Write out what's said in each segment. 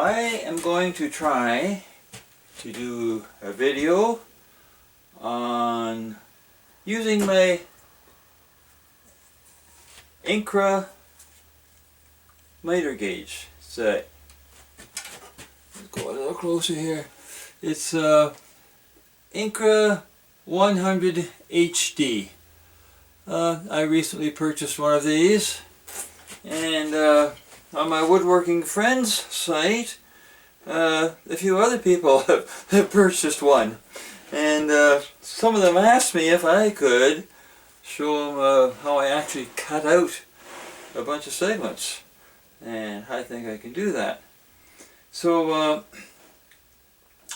I am going to try to do a video on using my Incra miter gauge. Let's go a little closer here. It's Incra 100 HD. I recently purchased one of these, and on my woodworking friends site, a few other people have purchased one, and some of them asked me if I could show them how I actually cut out a bunch of segments, and I think I can do that. So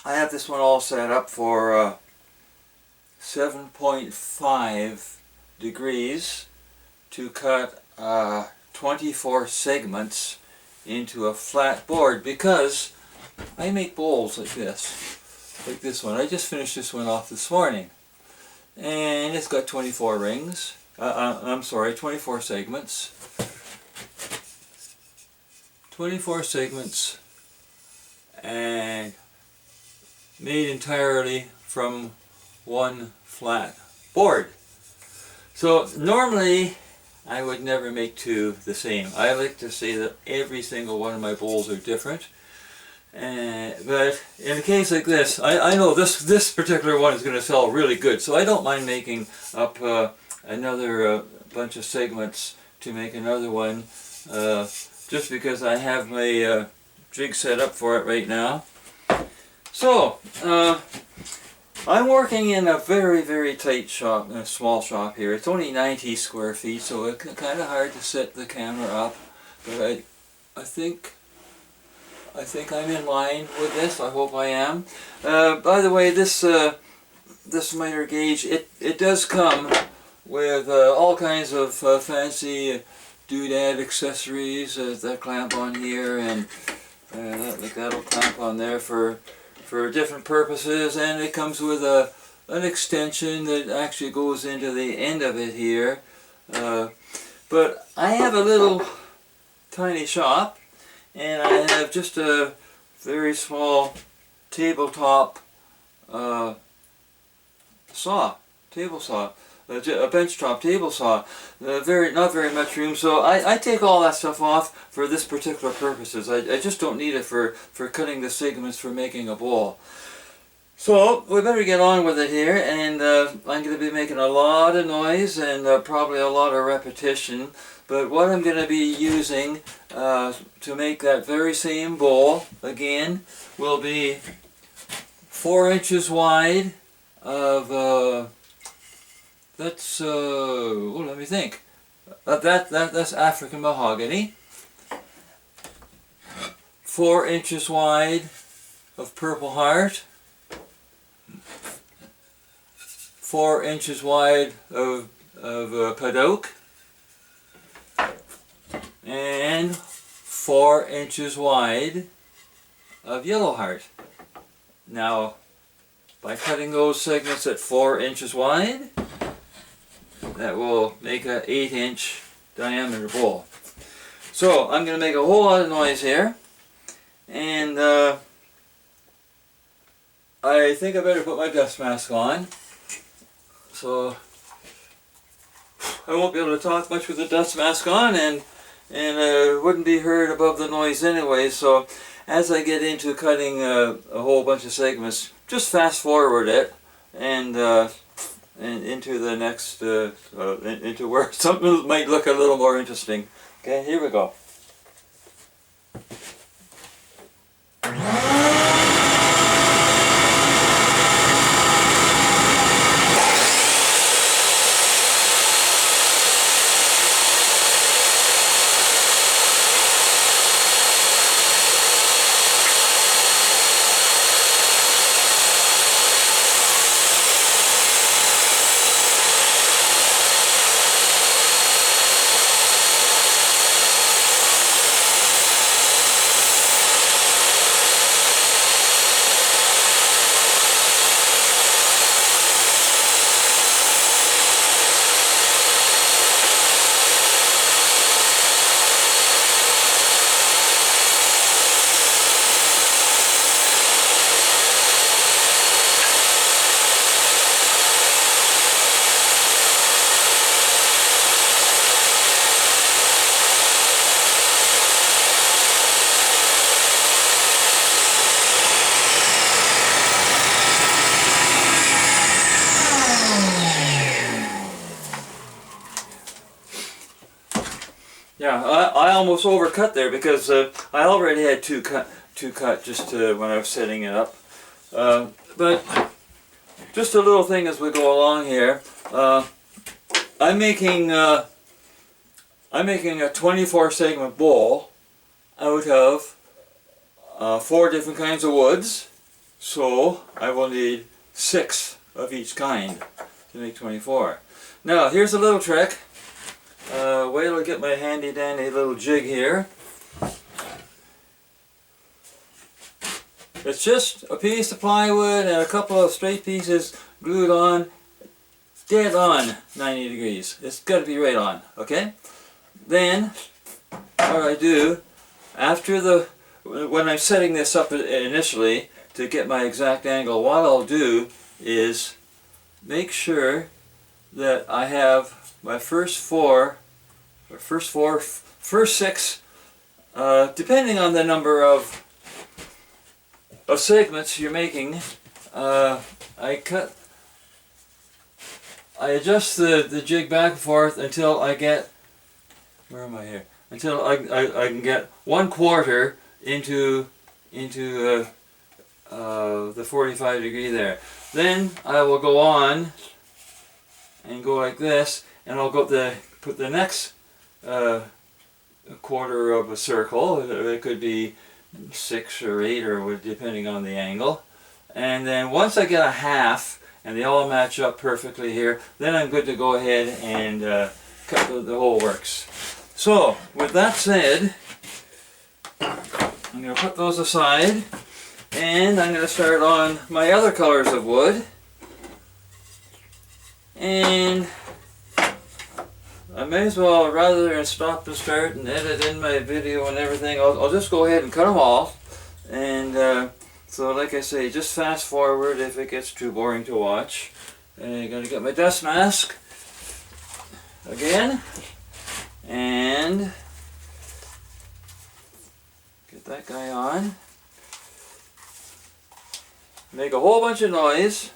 I have this one all set up for 7.5 degrees to cut 24 segments into a flat board, because I make bowls like this one. I just finished this one off this morning, and it's got 24 rings. I'm sorry, 24 segments. 24 segments, and made entirely from one flat board. So normally I would never make two the same. I like to say that every single one of my bowls are different. But in a case like this, I know this particular one is going to sell really good, so I don't mind making up another bunch of segments to make another one, just because I have my jig set up for it right now. So I'm working in a very tight shop, a small shop here. It's only 90 square feet, so it's kind of hard to set the camera up, but I think I'm in line with this. I hope I am. By the way, this miter gauge, it does come with all kinds of fancy doodad accessories that clamp on here, and that'll clamp on there for different purposes, and it comes with an extension that actually goes into the end of it here. But I have a little tiny shop, and I have just a very small tabletop table saw, a benchtop table saw. Not very much room, so I take all that stuff off for this particular purposes. I just don't need it for cutting the segments for making a bowl. So we better get on with it here, and I'm going to be making a lot of noise and probably a lot of repetition. But what I'm going to be using to make that very same bowl again will be 4 inches wide of that's let me think. That's African mahogany. 4 inches wide of Purple Heart. 4 inches wide of Paddock. And 4 inches wide of Yellow Heart. Now, by cutting those segments at 4 inches wide, that will make an 8-inch diameter bowl. So I'm going to make a whole lot of noise here, and I think I better put my dust mask on, so I won't be able to talk much with the dust mask on, and wouldn't be heard above the noise anyway. So as I get into cutting a whole bunch of segments, just fast forward it and into the next, into where something might look a little more interesting. Okay, here we go. Yeah, I almost overcut there because I already had two cut just when I was setting it up. But just a little thing as we go along here. I'm making a 24 segment bowl out of 4 different kinds of woods, so I will need 6 of each kind to make 24. Now here's a little trick. Wait till I get my handy dandy little jig here. It's just a piece of plywood and a couple of straight pieces glued on, dead on 90 degrees. It's got to be right on, okay? Then what I do when I'm setting this up initially to get my exact angle, what I'll do is make sure that I have my first 6, depending on the number of segments you're making. I adjust the jig back and forth until I get, where am I here? Until I can get 1/4 into the 45 degree there. Then I will go on and go like this, and I'll put the next quarter of a circle. It could be 6 or 8 or depending on the angle. And then once I get a half and they all match up perfectly here, then I'm good to go ahead and cut the whole works. So with that said, I'm going to put those aside and I'm going to start on my other colors of wood. And I may as well, rather than stop and start and edit in my video and everything, I'll just go ahead and cut them all. And so like I say, just fast forward if it gets too boring to watch. And I'm going to get my dust mask again. And get that guy on. Make a whole bunch of noise.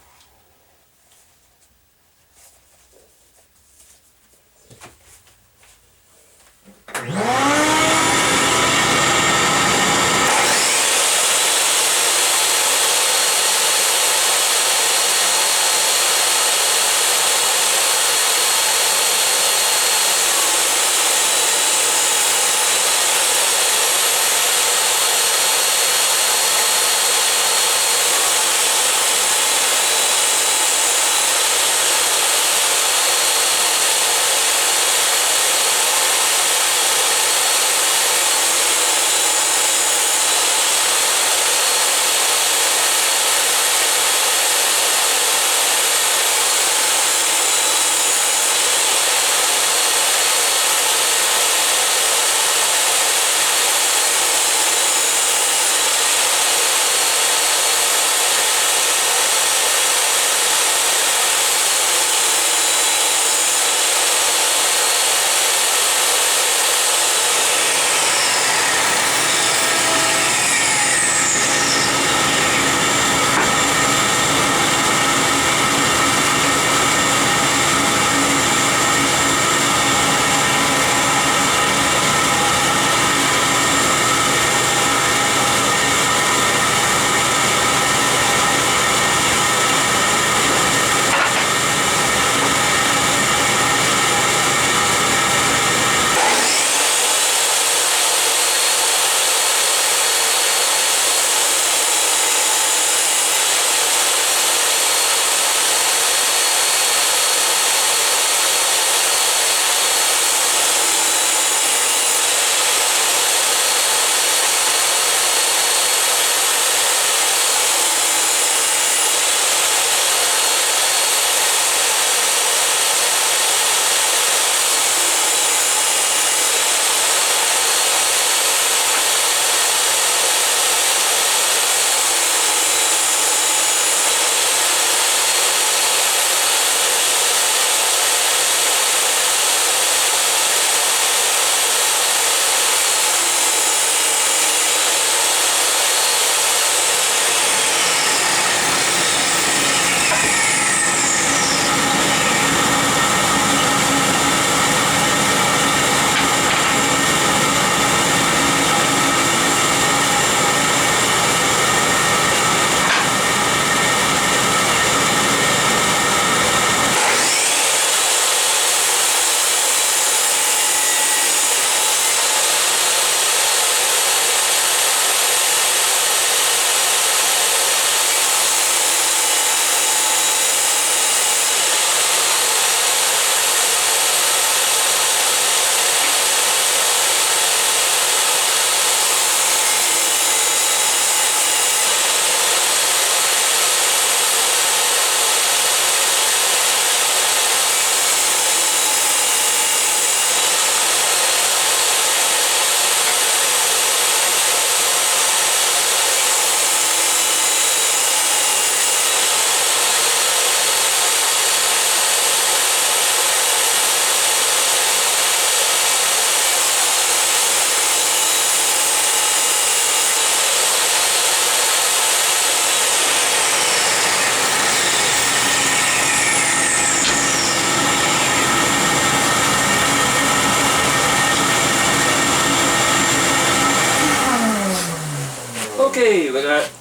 Okay, we got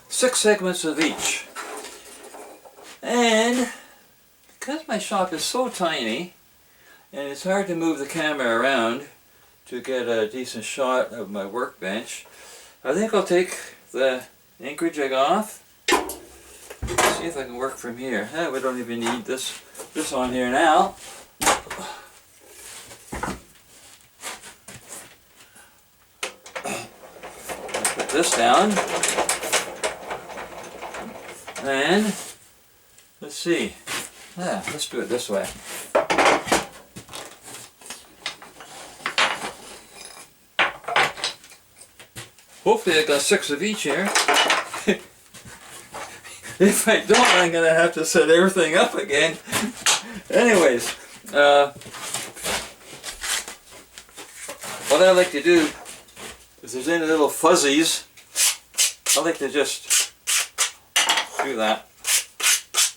6 segments of each. And because my shop is so tiny and it's hard to move the camera around to get a decent shot of my workbench, I think I'll take the Incra jig off. See if I can work from here. We don't even need this on here now. Put this down. And let's see. Let's do it this way. Hopefully I got 6 of each here. If I don't, I'm going to have to set everything up again. Anyways, what I like to do, if there's any little fuzzies, I like to just do that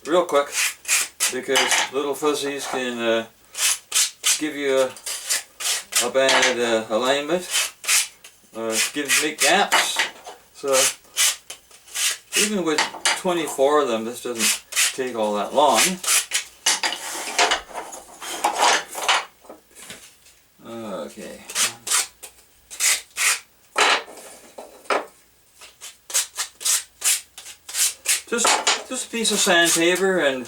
real quick, because little fuzzies can give you a bad alignment, make gaps. So even with 24 of them, this doesn't take all that long. Okay. Just a piece of sandpaper and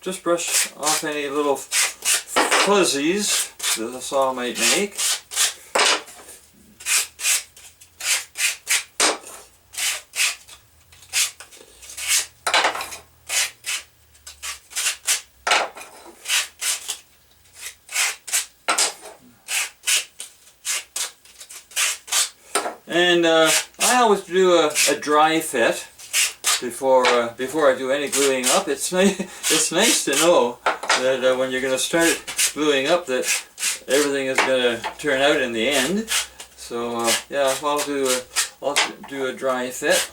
just brush off any little fuzzies that the saw might make. And I always do a dry fit before I do any gluing up. It's nice to know that when you're going to start gluing up, that everything is going to turn out in the end. So yeah, I'll do a dry fit,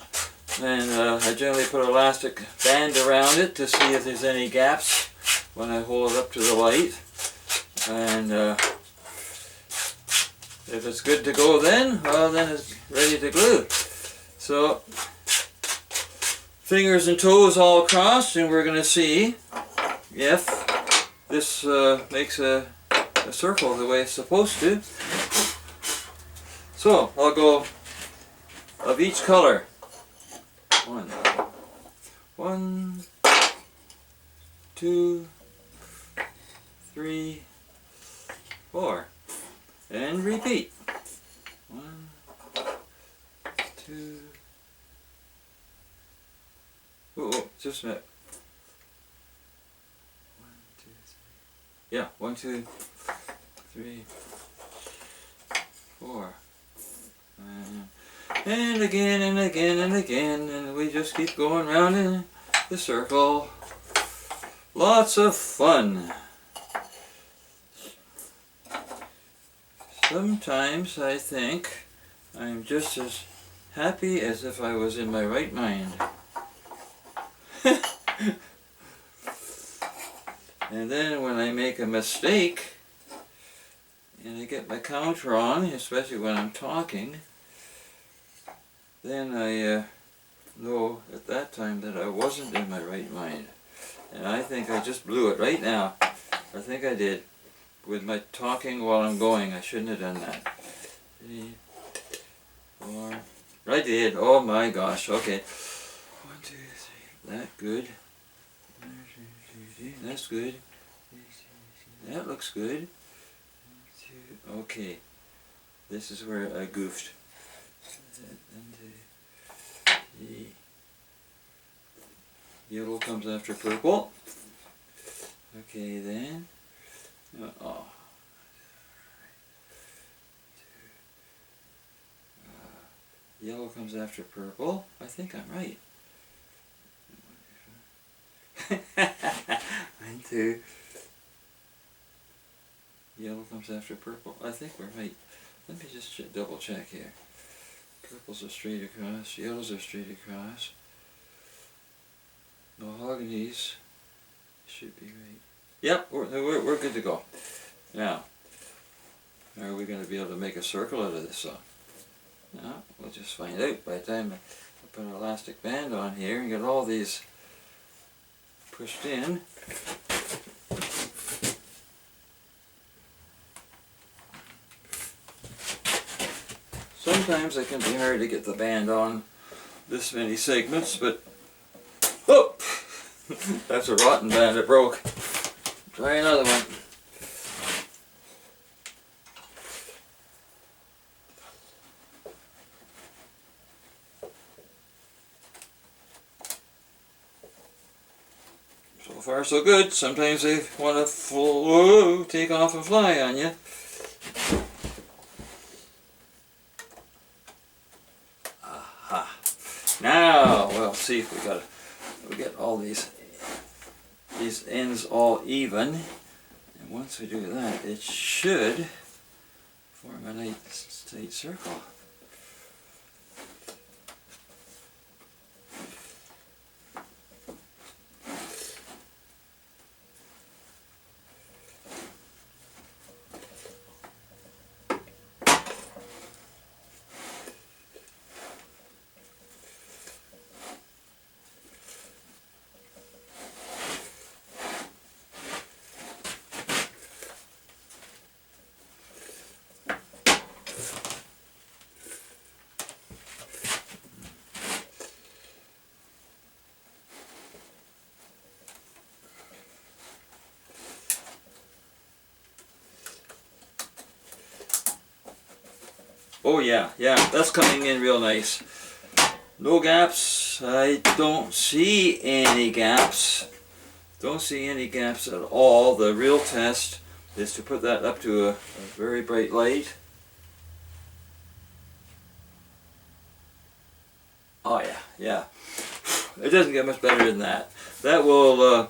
and I generally put an elastic band around it to see if there's any gaps when I hold it up to the light. And if it's good to go then, well then it's ready to glue. So, fingers and toes all crossed, and we're going to see if this makes a circle the way it's supposed to. So, I'll go of each color. 1, 2, 3, 4. And repeat. 1, 2. Oh, just a minute. 1, 2, 3. Yeah, 1, 2, 3, 4. And again and again and again, and we just keep going round in the circle. Lots of fun. Sometimes I think I'm just as happy as if I was in my right mind. And then when I make a mistake and I get my count wrong, especially when I'm talking, then I know at that time that I wasn't in my right mind. And I think I just blew it right now. I think I did. With my talking while I'm going, I shouldn't have done that. 3, 4. I did. Oh my gosh. Okay. 1, 2, 3. That good. That's good. That looks good. Okay. This is where I goofed. The yellow comes after purple. Okay then. Oh. Yellow comes after purple. I think I'm right. 1, 2. Yellow comes after purple. I think we're right. Let me just double check here. Purples are straight across. Yellows are straight across. Mahoganies should be right. Yep, we're good to go. Now, are we going to be able to make a circle out of this? Now, we'll just find out by the time I put an elastic band on here and get all these pushed in. Sometimes it can be hard to get the band on this many segments, but oh, that's a rotten band, it broke. Try another one. So far so good. Sometimes they want to take off and fly on you. Aha. Now we'll see if we get all these ends all even. And once we do that, it should form a nice tight circle. Oh yeah, that's coming in real nice. No gaps. I don't see any gaps. Don't see any gaps at all. The real test is to put that up to a very bright light. Oh yeah. It doesn't get much better than that. That will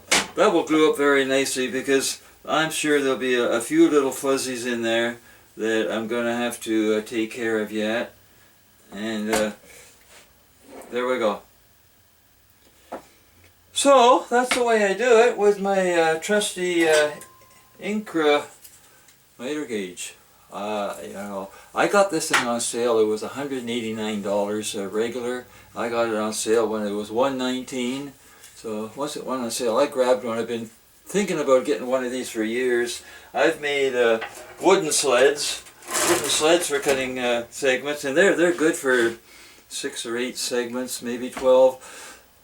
glue up very nicely, because I'm sure there'll be a few little fuzzies in there that I'm going to have to take care of yet. And there we go. So that's the way I do it with my trusty Incra miter gauge. You know, I got this thing on sale. It was $189 regular. I got it on sale when it was $119. So once it went on sale, I grabbed one. I've been thinking about getting one of these for years. I've made wooden sleds for cutting segments, and they're good for 6 or 8 segments, maybe 12.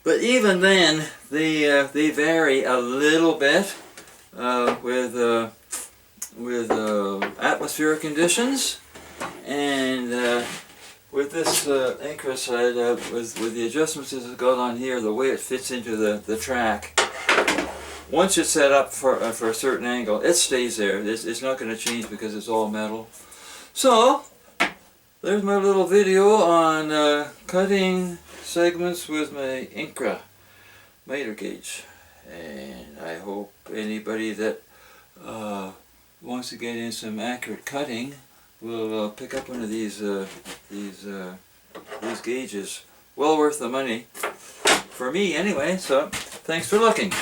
But even then, they vary a little bit with atmospheric conditions, and with this Incra sled, with the adjustments that it's got on here, the way it fits into the track. Once it's set up for a certain angle, it stays there. It's not going to change because it's all metal. So, there's my little video on cutting segments with my Incra miter gauge. And I hope anybody that wants to get in some accurate cutting will pick up one of these gauges. Well worth the money. For me anyway, so thanks for looking.